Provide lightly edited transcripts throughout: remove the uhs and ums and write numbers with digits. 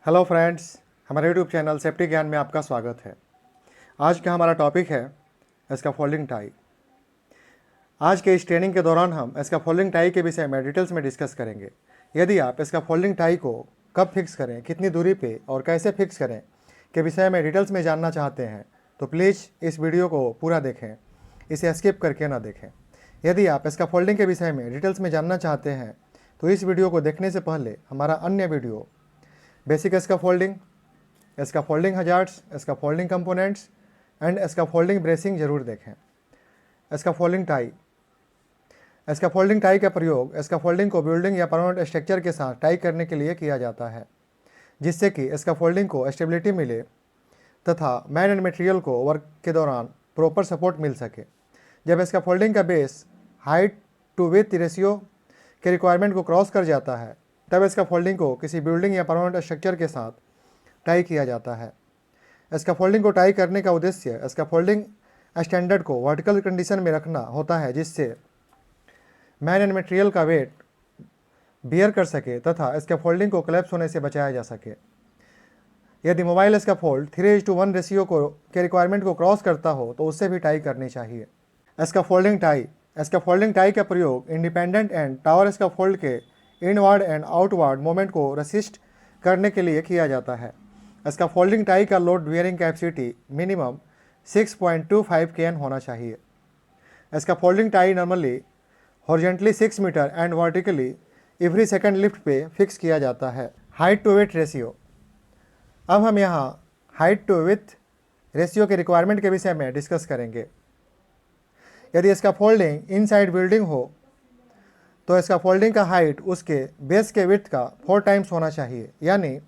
Hello friends, हमारे YouTube channel safety ज्ञान में आपका स्वागत है। आज का हमारा टॉपिक है स्कैफोल्डिंग टाई। आज के इस ट्रेनिंग के दौरान हम स्कैफोल्डिंग टाई के विषय में डिटेल्स में डिस्कस करेंगे। यदि आप स्कैफोल्डिंग टाई को कब फिक्स करें, कितनी दूरी पे और कैसे फिक्स करें के विषय में डिटेल्स में जानना चाहते हैं तो प्लीज़ इस वीडियो को पूरा देखें, इसे स्किप करके ना देखें। यदि आप स्कैफोल्डिंग के विषय में डिटेल्स में जानना चाहते हैं तो इस वीडियो को देखने से पहले हमारा अन्य video basic scaffolding hazards, scaffolding components and scaffolding bracing जरूर देखें। Scaffolding tie. स्कैफोल्डिंग टाई का प्रयोग स्कैफोल्डिंग को बिल्डिंग या परमानेंट स्ट्रक्चर के साथ टाई करने के लिए किया जाता है, जिससे कि स्कैफोल्डिंग को स्टेबिलिटी मिले तथा मैन एंड मटेरियल को वर्क के दौरान प्रॉपर सपोर्ट मिल सके। जब स्कैफोल्डिंग का base height to width ratio के रिक्वायरमेंट को क्रॉस कर जाता है तब स्कैफोल्डिंग को किसी बिल्डिंग या परमानेंट स्ट्रक्चर के साथ टाई किया जाता है। स्कैफोल्डिंग को टाई करने का उद्देश्य स्कैफोल्डिंग स्टैंडर्ड को वर्टिकल कंडीशन में रखना होता है, जिससे मैन एंड मटेरियल का वेट बियर कर सके तथा स्कैफोल्डिंग को कोलैप्स होने से बचाया जा सके। यदि मोबाइल स्कैफोल्ड 3:1 रेशियो के रिक्वायरमेंट को क्रॉस करता हो तो उससे भी टाई करनी चाहिए। Scaffolding tie. स्कैफोल्डिंग टाई का प्रयोग इंडिपेंडेंट एंड टावर स्कैफोल्ड के इनवर्ड एंड आउटवर्ड मोमेंट को रेसिस्ट करने के लिए किया जाता है। स्कैफोल्डिंग टाई का load bearing capacity minimum 6.25 kN होना चाहिए। Scaffolding tie normally horizontally 6 metre and vertically every second lift पे फिक्स किया जाता है। Height to weight ratio. अब हम यहाँ हाइट टू विड्थ रेशियो के रिक्वायरमेंट के विषय में डिस्कस करेंगे। यदि स्कैफोल्डिंग इनसाइड बिल्डिंग हो तो स्कैफोल्डिंग का हाइट उसके बेस के विड्थ का 4 टाइम्स होना चाहिए। यानी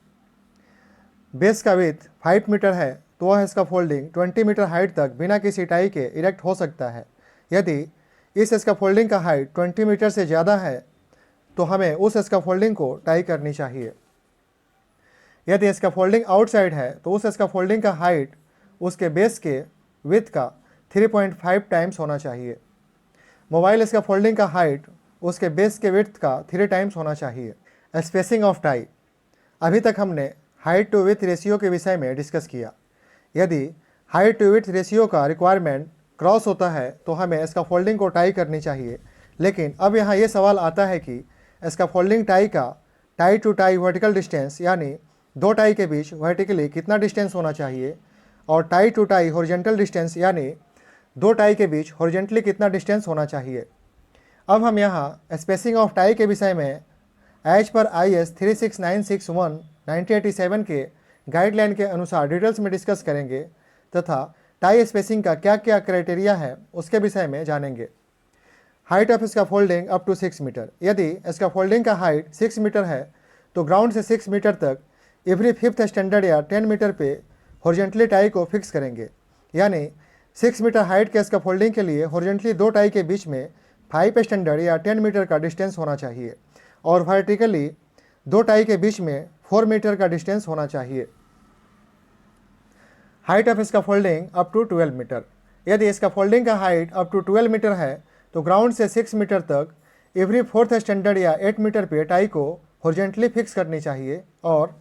बेस का विड्थ 5 मीटर है तो वह स्कैफोल्डिंग 20 मीटर हाइट तक बिना किसी टाई के इरेक्ट हो सकता है। यदि इस स्कैफोल्डिंग का हाइट 20 मीटर से ज़्यादा है तो हमें उस स्कैफोल्डिंग को टाई करनी चाहिए। यदि स्कैफोल्डिंग आउटसाइड है तो उस स्कैफोल्डिंग का हाइट उसके बेस के विड्थ का 3.5 टाइम्स होना चाहिए। मोबाइल स्कैफोल्डिंग का हाइट उसके बेस के विड्थ का 3 टाइम्स होना चाहिए। Spacing of tie. अभी तक हमने हाइट टू विड्थ रेशियो के विषय में डिस्कस किया। यदि हाइट टू विड्थ रेशियो का रिक्वायरमेंट क्रॉस होता है तो हमें स्कैफोल्डिंग को टाई करनी चाहिए। लेकिन अब यहाँ ये सवाल आता है कि स्कैफोल्डिंग टाई का tie to tie vertical distance यानी दो टाई के बीच वर्टिकली कितना डिस्टेंस होना चाहिए और tie to tie horizontal distance यानी दो टाई के बीच हॉरिजॉन्टली कितना डिस्टेंस होना चाहिए। अब हम यहाँ स्पेसिंग ऑफ टाई के विषय में एज पर IS 36961 1987 के गाइडलाइन के अनुसार डिटेल्स में डिस्कस करेंगे तथा टाई स्पेसिंग का क्या क्या क्राइटेरिया है उसके विषय में जानेंगे। Height of scaffolding up to 6 metre. यदि स्कैफोल्डिंग का हाइट 6 मीटर है तो ग्राउंड से 6 मीटर तक एवरी 5th स्टैंडर्ड या 10 मीटर पे हॉरिजॉन्टली टाई को फिक्स करेंगे। यानी 6 मीटर हाइट के स्कैफोल्डिंग के लिए हॉरिजॉन्टली दो टाई के बीच में 5 स्टैंडर्ड या 10 मीटर का डिस्टेंस होना चाहिए और वर्टिकली दो टाई के बीच में 4 मीटर का डिस्टेंस होना चाहिए। Height of scaffolding up to 12 metre. यदि स्कैफोल्डिंग का हाइट अप टू 12 मीटर है तो ग्राउंड से 6 मीटर तक एवरी 4th स्टैंडर्ड या 8 मीटर पे टाई को हॉरिजॉन्टली फिक्स करनी चाहिए और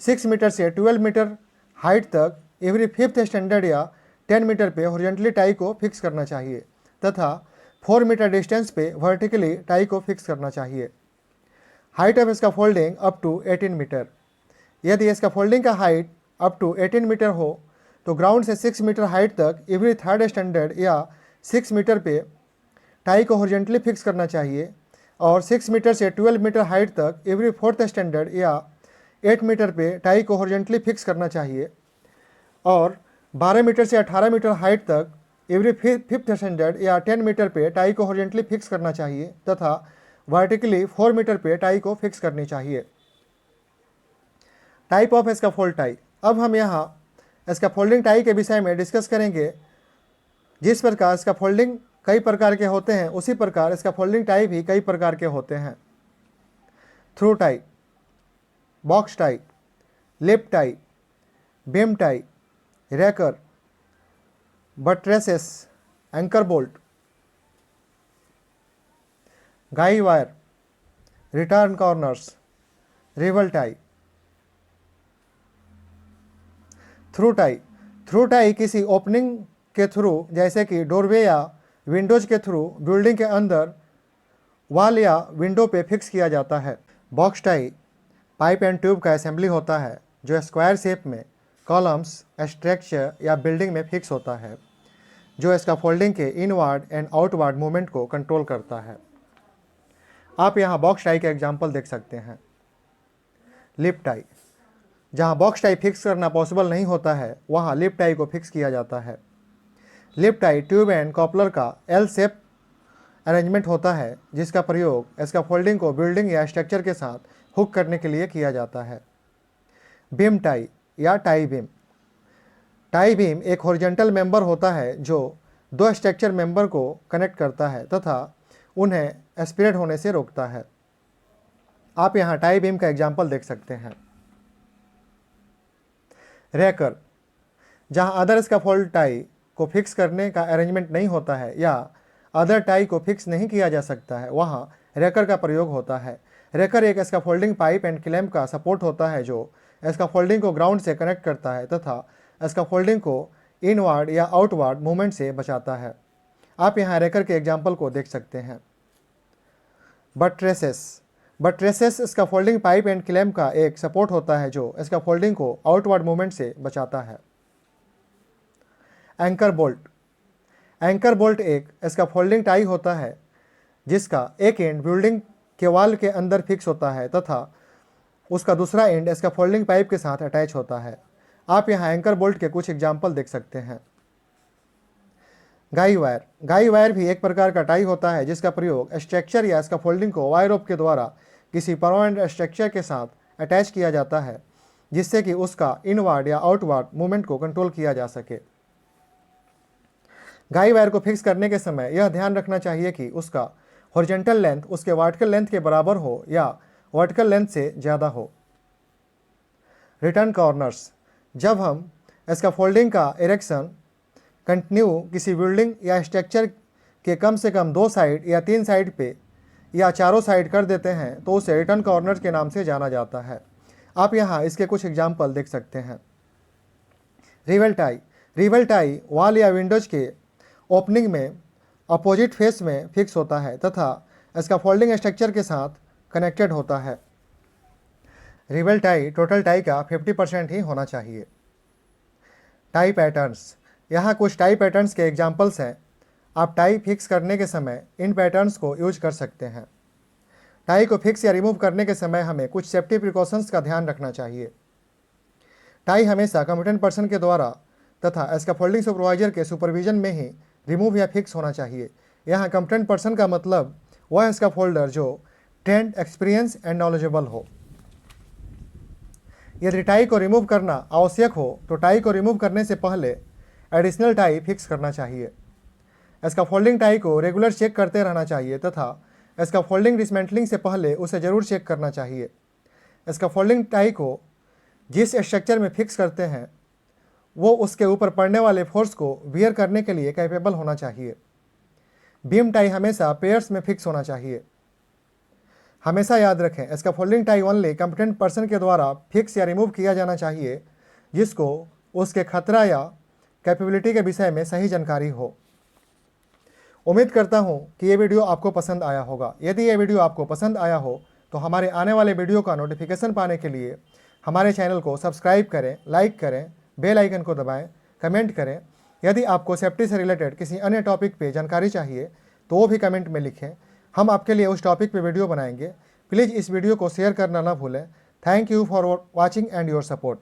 6 मीटर से 12 मीटर हाइट तक एवरी 5th स्टैंडर्ड या 10 मीटर पे हॉरिजॉन्टली टाई को फिक्स करना चाहिए तथा 4 मीटर डिस्टेंस पे वर्टिकली टाई को फिक्स करना चाहिए। Height of scaffolding up to 18 metre. यदि स्कैफोल्डिंग का हाइट अप टू 18 मीटर हो तो ग्राउंड से 6 मीटर हाइट तक एवरी 3rd स्टैंडर्ड या 6 मीटर पे टाई को हॉरिजॉन्टली फिक्स करना चाहिए और 6 मीटर से 12 मीटर हाइट तक एवरी 4th स्टैंडर्ड या 8 मीटर पे टाई को हॉरिजॉन्टली फिक्स करना चाहिए और 12 मीटर से 18 मीटर हाइट तक एवरी 5th स्टैंडर्ड या 10 मीटर पे टाई को हॉरिजॉन्टली फिक्स करना चाहिए तथा वर्टिकली 4 मीटर पे टाई को फिक्स करनी चाहिए। Type of scaffold tie. अब हम यहाँ स्कैफोल्डिंग टाई के विषय में डिस्कस करेंगे। जिस प्रकार स्कैफोल्डिंग कई प्रकार के होते हैं उसी प्रकार स्कैफोल्डिंग टाई भी कई प्रकार के होते हैं। Through tie, box tie, lip tie, beam tie, raker, buttresses, anchor bolt, guy wire, return corners, रिवल टाई। थ्रू टाई किसी ओपनिंग के थ्रू, जैसे कि डोरवे या विंडोज के थ्रू बिल्डिंग के अंदर वॉल या विंडो पे फिक्स किया जाता है। Box tie pipe and tube का असेंबली होता है जो स्क्वायर शेप में कॉलम्स, स्ट्रक्चर या बिल्डिंग में फिक्स होता है, जो स्कैफोल्डिंग के इनवर्ड एंड आउटवर्ड मूवमेंट को कंट्रोल करता है। आप यहाँ बॉक्स टाई के एग्जाम्पल देख सकते हैं। लिप टाई, जहाँ बॉक्स टाई फिक्स करना पॉसिबल नहीं होता है वहाँ लिप टाई को फिक्स किया जाता है। Lip tie tube and coupler का एल शेप अरेंजमेंट होता है जिसका प्रयोग स्कैफोल्डिंग को बिल्डिंग या स्ट्रक्चर के साथ हुक करने के लिए किया जाता है। बीम टाई या टाई बीम, टाई बीम एक हॉरिजॉन्टल मेंबर होता है जो दो स्ट्रक्चर मेंबर को कनेक्ट करता है तथा उन्हें स्प्रेड होने से रोकता है। आप यहाँ टाई बीम का एग्जाम्पल देख सकते हैं। रैकर, जहाँ अदर स्कैफोल्ड टाई को फिक्स करने का अरेंजमेंट नहीं होता है या अदर टाई को फिक्स नहीं किया जा सकता है वहाँ रैकर का प्रयोग होता है। रैकर एक स्कैफोल्डिंग पाइप एंड क्लैंप का सपोर्ट होता है जो स्कैफोल्डिंग को ग्राउंड से कनेक्ट करता है तथा स्कैफोल्डिंग को इनवर्ड या आउटवर्ड मूवमेंट से बचाता है। आप यहाँ रैकर के एग्जाम्पल को देख सकते हैं। बट्रेसेस स्कैफोल्डिंग पाइप एंड क्लैंप का एक सपोर्ट होता है जो स्कैफोल्डिंग को आउटवर्ड मूवमेंट से बचाता है। एंकर बोल्ट एक स्कैफोल्डिंग टाई होता है जिसका एक एंड बिल्डिंग के वॉल के अंदर फिक्स होता है तथा उसका दूसरा एंड स्कैफोल्डिंग पाइप के साथ अटैच होता है। आप यहाँ एंकर बोल्ट के कुछ एग्जाम्पल देख सकते हैं। गाई वायर भी एक प्रकार का टाई होता है जिसका प्रयोग स्ट्रक्चर या स्कैफोल्डिंग को वायर रोप के द्वारा किसी परमानेंट स्ट्रक्चर के साथ अटैच किया जाता है जिससे कि उसका इनवर्ड या आउटवर्ड मूवमेंट को कंट्रोल किया जा सके। गाई वायर को फिक्स करने के समय यह ध्यान रखना चाहिए कि उसका हॉरिजॉन्टल लेंथ उसके वर्टिकल लेंथ के बराबर हो या वर्टिकल लेंथ से ज़्यादा हो। रिटर्न कॉर्नर्स, जब हम स्कैफोल्डिंग का इरेक्शन कंटिन्यू किसी बिल्डिंग या स्ट्रक्चर के कम से कम 2 साइड या 3 साइड पे या चारों साइड कर देते हैं तो उसे रिटर्न कॉर्नर के नाम से जाना जाता है। आप यहाँ इसके कुछ एग्जाम्पल देख सकते हैं। रिवेल टाई वॉल या विंडोज के ओपनिंग में अपोजिट फेस में फिक्स होता है तथा स्कैफोल्डिंग स्ट्रक्चर के साथ कनेक्टेड होता है। रिवेल टाई टोटल टाई का 50% ही होना चाहिए। टाई पैटर्न्स, यहाँ कुछ टाई पैटर्न्स के एग्जाम्पल्स हैं। आप टाई फिक्स करने के समय इन पैटर्न्स को यूज कर सकते हैं। टाई को फिक्स या रिमूव करने के समय हमें कुछ सेफ्टी प्रिकॉशंस का ध्यान रखना चाहिए। टाई हमेशा कॉम्पिटेंट पर्सन के द्वारा तथा स्कैफोल्डिंग सुपरवाइजर के सुपरविजन में ही रिमूव या फिक्स होना चाहिए। यहाँ कॉम्पिटेंट पर्सन का मतलब वह स्कैफोल्डर जो ट्रेंड, एक्सपीरियंस एंड नॉलेजेबल हो। यदि टाई को रिमूव करना आवश्यक हो तो टाई को रिमूव करने से पहले एडिशनल टाई फिक्स करना चाहिए। स्कैफोल्डिंग टाई को रेगुलर चेक करते रहना चाहिए तथा स्कैफोल्डिंग डिसमेंटलिंग से पहले उसे ज़रूर चेक करना चाहिए। स्कैफोल्डिंग टाई को जिस स्ट्रक्चर में फिक्स करते हैं वो उसके ऊपर पड़ने वाले फोर्स को बियर करने के लिए कैपेबल होना चाहिए। बीम टाई हमेशा पेयर्स में फिक्स होना चाहिए। हमेशा याद रखें, scaffolding tie only competent person के द्वारा फिक्स या रिमूव किया जाना चाहिए जिसको उसके खतरा या कैपेबिलिटी के विषय में सही जानकारी हो। उम्मीद करता हूं कि ये वीडियो आपको पसंद आया होगा। यदि ये वीडियो आपको पसंद आया हो तो हमारे आने वाले वीडियो का नोटिफिकेशन पाने के लिए हमारे चैनल को सब्सक्राइब करें, लाइक करें, बेल आइकन को दबाएं, कमेंट करें। यदि आपको सेफ्टी से रिलेटेड किसी अन्य टॉपिक पे जानकारी चाहिए तो वो भी कमेंट में लिखें, हम आपके लिए उस टॉपिक पे वीडियो बनाएंगे। प्लीज़ इस वीडियो को शेयर करना ना भूलें। Thank you for watching and your support.